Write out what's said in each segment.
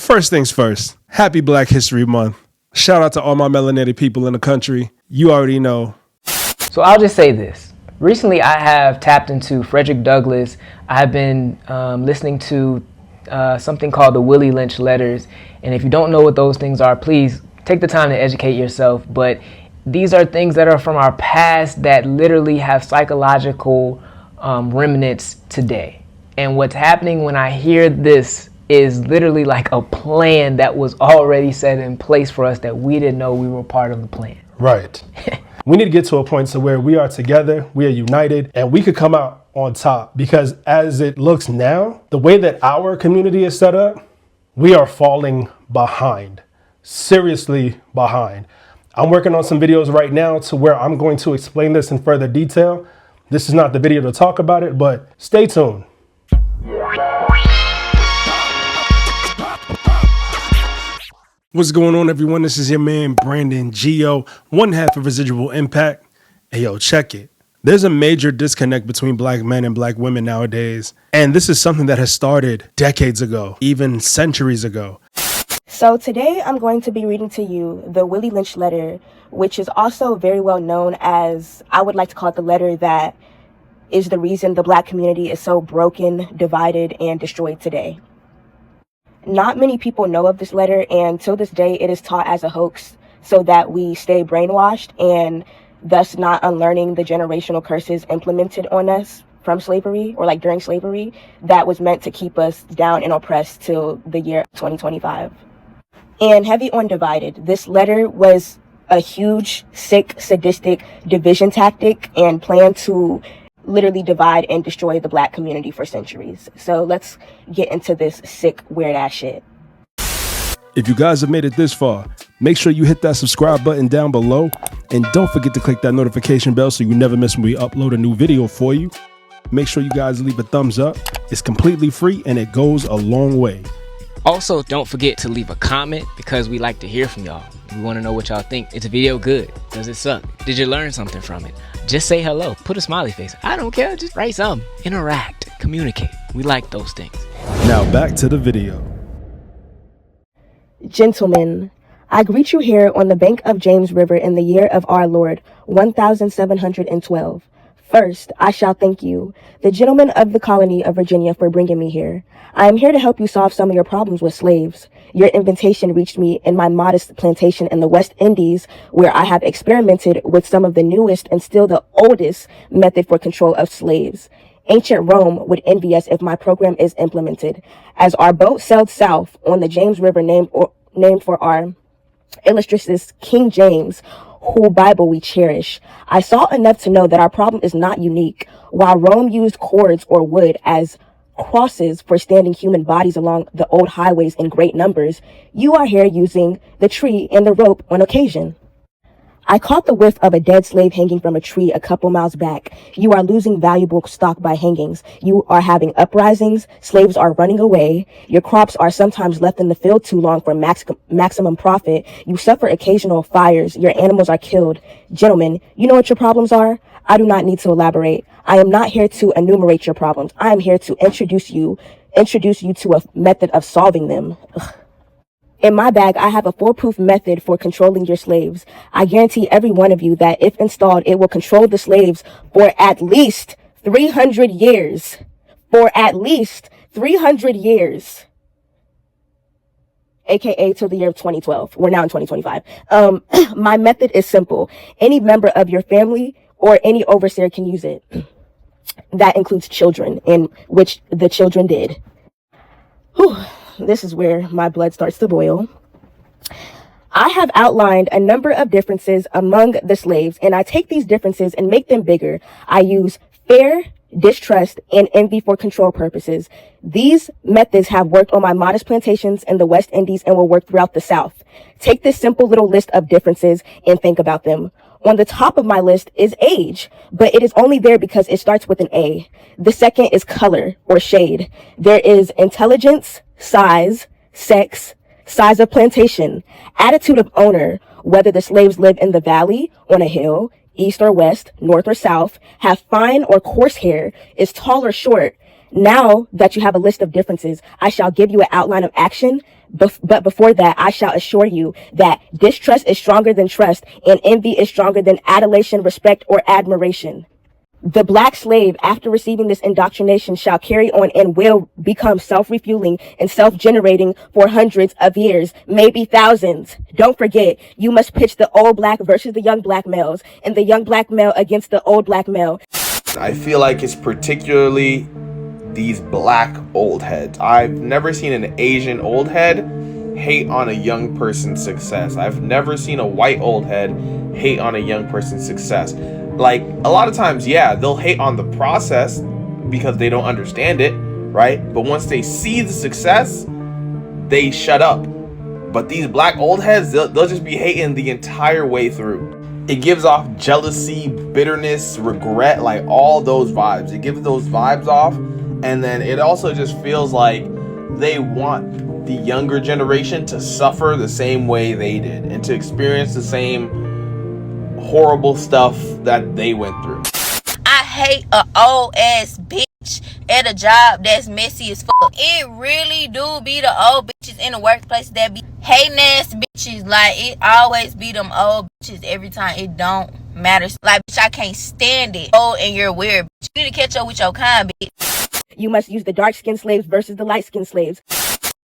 First things first, happy Black History Month. Shout out to all my melanated people in the country. You already know. So I'll just say this. Recently, I have tapped into Frederick Douglass. I have been listening to something called the Willie Lynch letters. And if you don't know what those things are, please take the time to educate yourself. But these are things that are from our past that literally have psychological remnants today. And what's happening when I hear this is literally like a plan that was already set in place for us that we didn't know we were part of the plan. Right. We need to get to a point to where we are together, we are united, and we could come out on top. Because as it looks now, the way that our community is set up, we are falling behind, seriously behind. I'm working on some videos right now to where I'm going to explain this in further detail. This is not the video to talk about it, but stay tuned. What's going on, everyone? This is your man, Brandon Geo, one half of Residual Impact. Hey, yo, check it. There's a major disconnect between Black men and Black women nowadays. And this is something that has started decades ago, even centuries ago. So today I'm going to be reading to you the Willie Lynch letter, which is also very well known as, I would like to call it the letter that is the reason the Black community is so broken, divided, and destroyed today. Not many people know of this letter, and till this day it is taught as a hoax so that we stay brainwashed and thus not unlearning the generational curses implemented on us from slavery, or like during slavery, that was meant to keep us down and oppressed till the year 2025. And heavy on divided, this letter was a huge, sick, sadistic division tactic and planned to literally divide and destroy the Black community for centuries. So let's get into this sick, weird ass shit. If you guys have made it this far, make sure you hit that subscribe button down below. And don't forget to click that notification bell so you never miss when we upload a new video for you. Make sure you guys leave a thumbs up. It's completely free and it goes a long way. Also, don't forget to leave a comment because we like to hear from y'all. We want to know what y'all think. Is the video good? Does it suck? Did you learn something from it? Just say hello. Put a smiley face. I don't care. Just write something. Interact. Communicate. We like those things. Now back to the video. Gentlemen, I greet you here on the bank of James River in the year of our Lord, 1712. First, I shall thank you, the gentlemen of the colony of Virginia, for bringing me here. I am here to help you solve some of your problems with slaves. Your invitation reached me in my modest plantation in the West Indies, where I have experimented with some of the newest and still the oldest method for control of slaves. Ancient Rome would envy us if my program is implemented. As our boat sailed south on the James River, named for our illustrious King James, whose Bible we cherish, I saw enough to know that our problem is not unique. While Rome used cords or wood as crosses for standing human bodies along the old highways in great numbers, you are here using the tree and the rope on occasion. I caught the whiff of a dead slave hanging from a tree a couple miles back. You are losing valuable stock by hangings. You are having uprisings. Slaves are running away. Your crops are sometimes left in the field too long for maximum profit. You suffer occasional fires. Your animals are killed. Gentlemen, you know what your problems are? I do not need to elaborate. I am not here to enumerate your problems. I am here to introduce you to a method of solving them. Ugh. In my bag, I have a foolproof method for controlling your slaves. I guarantee every one of you that if installed, it will control the slaves for at least 300 years. For at least 300 years. AKA till the year of 2012. We're now in 2025. My method is simple. Any member of your family or any overseer can use it. That includes children, in which the children did. Whew. This is where my blood starts to boil. I have outlined a number of differences among the slaves, and I take these differences and make them bigger. I use fear, distrust, and envy for control purposes. These methods have worked on my modest plantations in the West Indies and will work throughout the South. Take this simple little list of differences and think about them. On the top of my list is age, but it is only there because it starts with an A. The second is color or shade. There is intelligence, size, sex, size of plantation, attitude of owner, whether the slaves live in the valley, on a hill, east or west, north or south, have fine or coarse hair, is tall or short. Now that you have a list of differences, I shall give you an outline of action But before that, I shall assure you that distrust is stronger than trust, and envy is stronger than adulation, respect, or admiration. The black slave, after receiving this indoctrination, shall carry on and will become self-refueling and self-generating for hundreds of years, maybe thousands. Don't forget, you must pitch the old black versus the young black males, and the young black male against the old black male. I feel like it's particularly these black old heads. I've never seen an Asian old head hate on a young person's success. I've never seen a white old head hate on a young person's success. Like, a lot of times, yeah, they'll hate on the process because they don't understand it, right? But once they see the success, they shut up. But these black old heads, they'll just be hating the entire way through. It gives off jealousy, bitterness, regret, like all those vibes. It gives those vibes off. And then it also just feels like they want the younger generation to suffer the same way they did and to experience the same horrible stuff that they went through. I hate a old ass bitch at a job that's messy as fuck. It really do be the old bitches in the workplace that be hating ass bitches. Like, it always be them old bitches every time. It don't matter. Like, bitch, I can't stand it. Oh, and you're weird, bitch. You need to catch up with your kind, bitch. You must use the dark-skinned slaves versus the light-skinned slaves.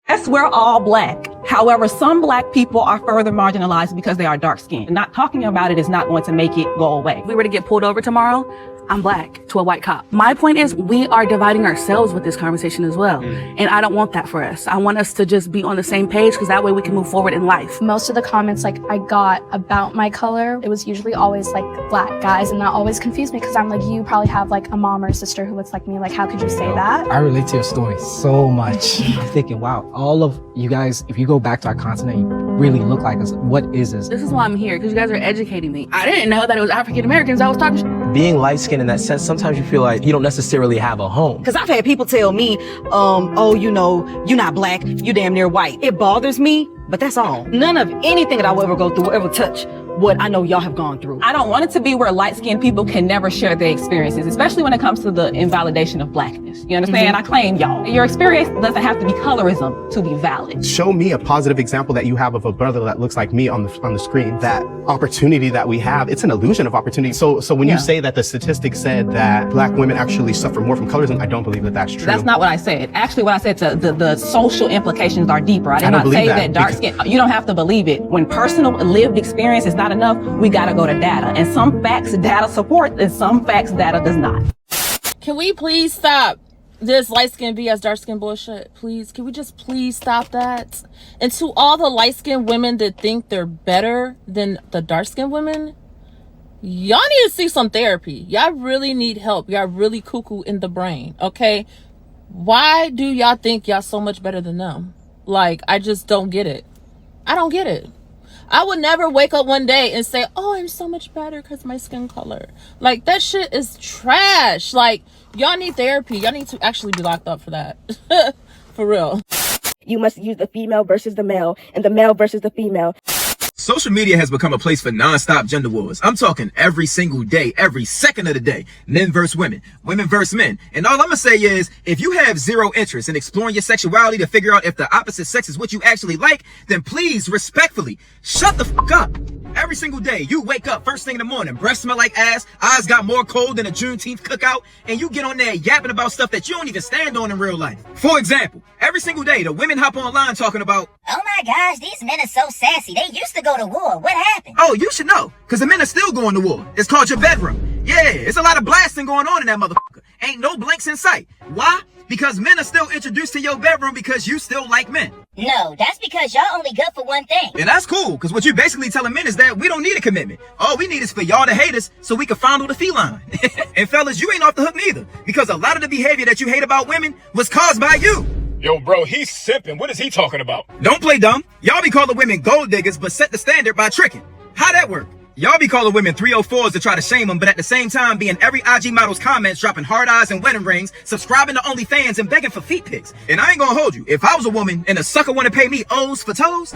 Yes, we're all black. However, some black people are further marginalized because they are dark-skinned. Not talking about it is not going to make it go away. If we were to get pulled over tomorrow, I'm black to a white cop. My point is, we are dividing ourselves with this conversation as well. And I don't want that for us. I want us to just be on the same page, because that way we can move forward in life. Most of the comments I got about my color, it was usually always black guys, and that always confused me, because I'm like, you probably have a mom or a sister who looks like me. How could you say that? I relate to your story so much. I'm thinking, wow, all of you guys, if you go back to our continent, you really look like us. What is this? This is why I'm here, because you guys are educating me. I didn't know that it was African Americans I was talking to. Being light-skinned in that sense, sometimes you feel like you don't necessarily have a home. Because I've had people tell me, oh, you're not black, you damn near white. It bothers me, but that's all. None of anything that I will ever go through will ever touch what I know y'all have gone through. I don't want it to be where light-skinned people can never share their experiences, especially when it comes to the invalidation of blackness. You understand? I claim y'all. Your experience doesn't have to be colorism to be valid. Show me a positive example that you have of a brother that looks like me on the screen. That opportunity that we have, it's an illusion of opportunity. So when you say that the statistics said that black women actually suffer more from colorism, I don't believe that that's true. That's not what I said. Actually, what I said, the social implications are deeper. I did not say that dark skin. You don't have to believe it. When personal lived experience is not enough, we gotta go to data. And some facts data supports, and some facts data does not. Can we please stop this light skin BS dark skin bullshit? Please, can we just please stop that? And to all the light skinned women that think they're better than the dark skinned women, y'all need to see some therapy. Y'all really need help. Y'all really cuckoo in the brain, okay? Why do y'all think y'all so much better than them? I just don't get it. I don't get it. I would never wake up one day and say, oh, I'm so much better because my skin color. That shit is trash. Y'all need therapy. Y'all need to actually be locked up for that. For real. You must use the female versus the male, and the male versus the female. Social media has become a place for non-stop gender wars. I'm talking every single day, every second of the day. Men versus women, women versus men. And all I'm gonna say is, if you have zero interest in exploring your sexuality to figure out if the opposite sex is what you actually like, then please, respectfully, shut the fuck up. Every single day, you wake up first thing in the morning, breath smell like ass, eyes got more cold than a Juneteenth cookout, and you get on there yapping about stuff that you don't even stand on in real life. For example, every single day, the women hop online talking about, oh my gosh, these men are so sassy. They used to go to war. What happened? Oh, you should know, because the men are still going to war. It's called your bedroom. Yeah, it's a lot of blasting going on in that motherfucker. Ain't no blanks in sight. Why? Because men are still introduced to your bedroom because you still like men. No, that's because y'all only good for one thing. And that's cool, because what you're basically telling men is that we don't need a commitment. All we need is for y'all to hate us so we can fondle the feline. And fellas, you ain't off the hook neither, because a lot of the behavior that you hate about women was caused by you. Yo, bro, he's simping. What is he talking about? Don't play dumb. Y'all be calling women gold diggers, but set the standard by tricking. How that work? Y'all be calling women 304s to try to shame them, but at the same time be in every IG model's comments dropping hard eyes and wedding rings, subscribing to OnlyFans and begging for feet pics. And I ain't gonna hold you. If I was a woman and a sucker wanna pay me O's for toes,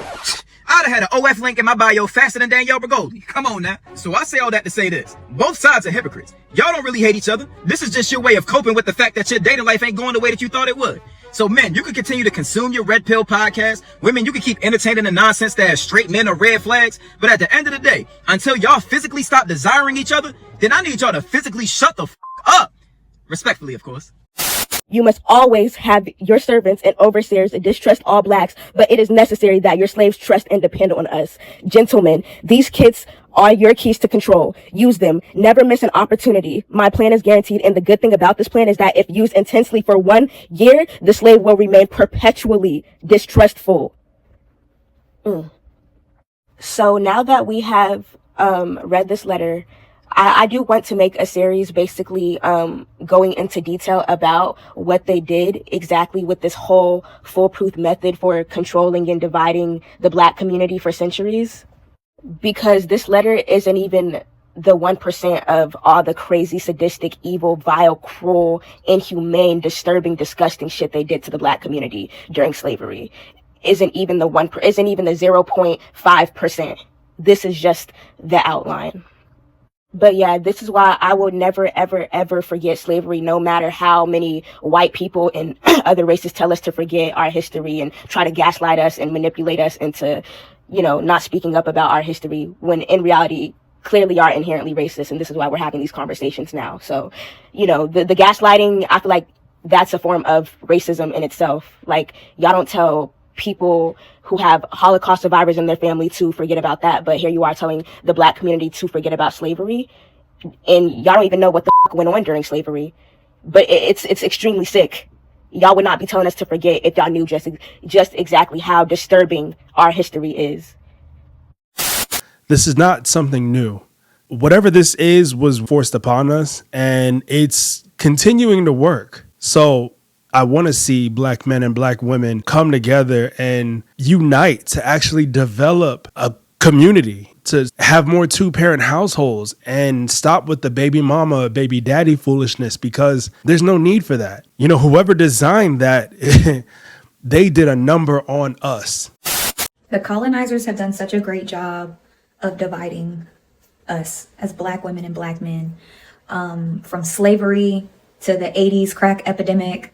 I'd have had an OF link in my bio faster than Danielle Bergoldi. Come on now. So I say all that to say this. Both sides are hypocrites. Y'all don't really hate each other. This is just your way of coping with the fact that your dating life ain't going the way that you thought it would. So men, you can continue to consume your red pill podcast. Women, you can keep entertaining the nonsense that has straight men are red flags. But at the end of the day, until y'all physically stop desiring each other, then I need y'all to physically shut the f up. Respectfully, of course. You must always have your servants and overseers distrust all blacks, but it is necessary that your slaves trust and depend on us. Gentlemen, these kids are your keys to control. Use them. Never miss an opportunity. My plan is guaranteed, and the good thing about this plan is that if used intensely for 1 year, the slave will remain perpetually distrustful. So now that we have read this letter, I do want to make a series basically going into detail about what they did exactly with this whole foolproof method for controlling and dividing the black community for centuries. Because this letter isn't even the 1% of all the crazy, sadistic, evil, vile, cruel, inhumane, disturbing, disgusting shit they did to the black community during slavery. Isn't even the 0.5%. This is just the outline. But yeah, this is why I will never, ever, ever forget slavery, no matter how many white people and other races tell us to forget our history and try to gaslight us and manipulate us into, not speaking up about our history, when in reality, clearly are inherently racist. And this is why we're having these conversations now. So, the gaslighting, I feel like that's a form of racism in itself. Like, y'all don't tell people who have Holocaust survivors in their family to forget about that, but here you are telling the black community to forget about slavery, and y'all don't even know what the f went on during slavery. But it's extremely sick. Y'all would not be telling us to forget if y'all knew just exactly how disturbing our history is. This is not something new. Whatever this is was forced upon us, and it's continuing to work. So I want to see black men and black women come together and unite to actually develop a community, to have more 2-parent households and stop with the baby mama, baby daddy foolishness, because there's no need for that. Whoever designed that, they did a number on us. The colonizers have done such a great job of dividing us as black women and black men, from slavery to the 80s crack epidemic,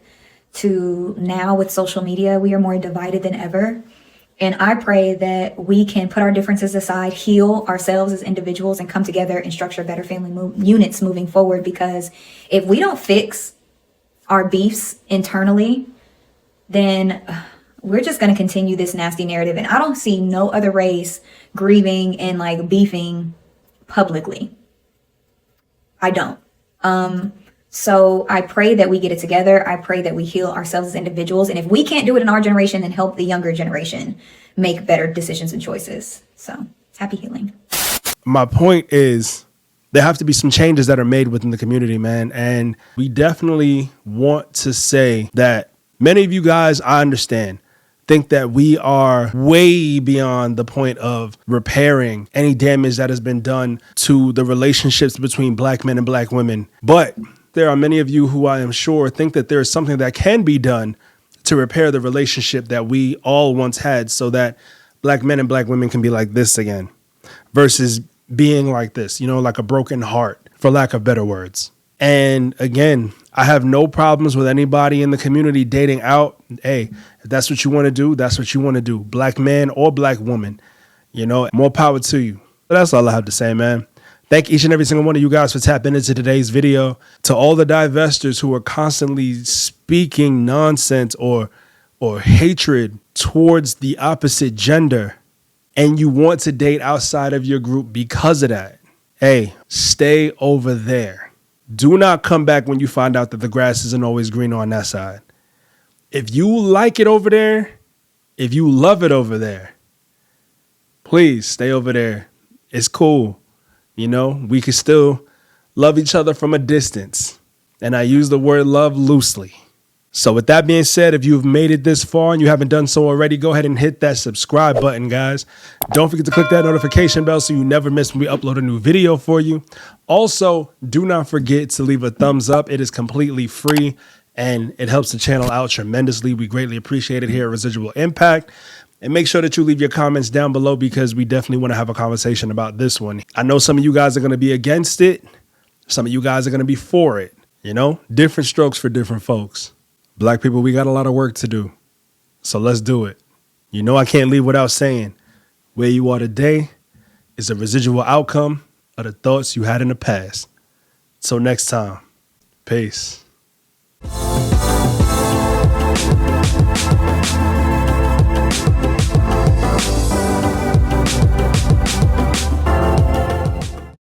to now with social media. We are more divided than ever. And I pray that we can put our differences aside, heal ourselves as individuals, and come together and structure better family units moving forward. Because if we don't fix our beefs internally, then we're just going to continue this nasty narrative. And I don't see no other race grieving and beefing publicly. I don't. So I pray that we get it together. I pray that we heal ourselves as individuals. And if we can't do it in our generation, then help the younger generation make better decisions and choices. So happy healing. My point is, there have to be some changes that are made within the community, man. And we definitely want to say that many of you guys, I understand, think that we are way beyond the point of repairing any damage that has been done to the relationships between black men and black women. But there are many of you who I am sure think that there is something that can be done to repair the relationship that we all once had, so that black men and black women can be like this again, versus being like this, like a broken heart, for lack of better words. And again, I have no problems with anybody in the community dating out. Hey, if that's what you want to do, that's what you want to do. Black man or black woman, more power to you. But that's all I have to say, man. Thank each and every single one of you guys for tapping into today's video. To all the divestors who are constantly speaking nonsense or hatred towards the opposite gender, and you want to date outside of your group because of that, hey, stay over there. Do not come back when you find out that the grass isn't always greener on that side. If you like it over there, if you love it over there, please stay over there. It's cool. We can still love each other from a distance. And I use the word love loosely. So with that being said, if you've made it this far and you haven't done so already, go ahead and hit that subscribe button, guys. Don't forget to click that notification bell so you never miss when we upload a new video for you. Also, do not forget to leave a thumbs up. It is completely free and it helps the channel out tremendously. We greatly appreciate it here at Residual Impact. And make sure that you leave your comments down below, because we definitely want to have a conversation about this one. I know some of you guys are going to be against it. Some of you guys are going to be for it. Different strokes for different folks. Black people, we got a lot of work to do. So let's do it. You know I can't leave without saying, where you are today is a residual outcome of the thoughts you had in the past. Till next time, peace.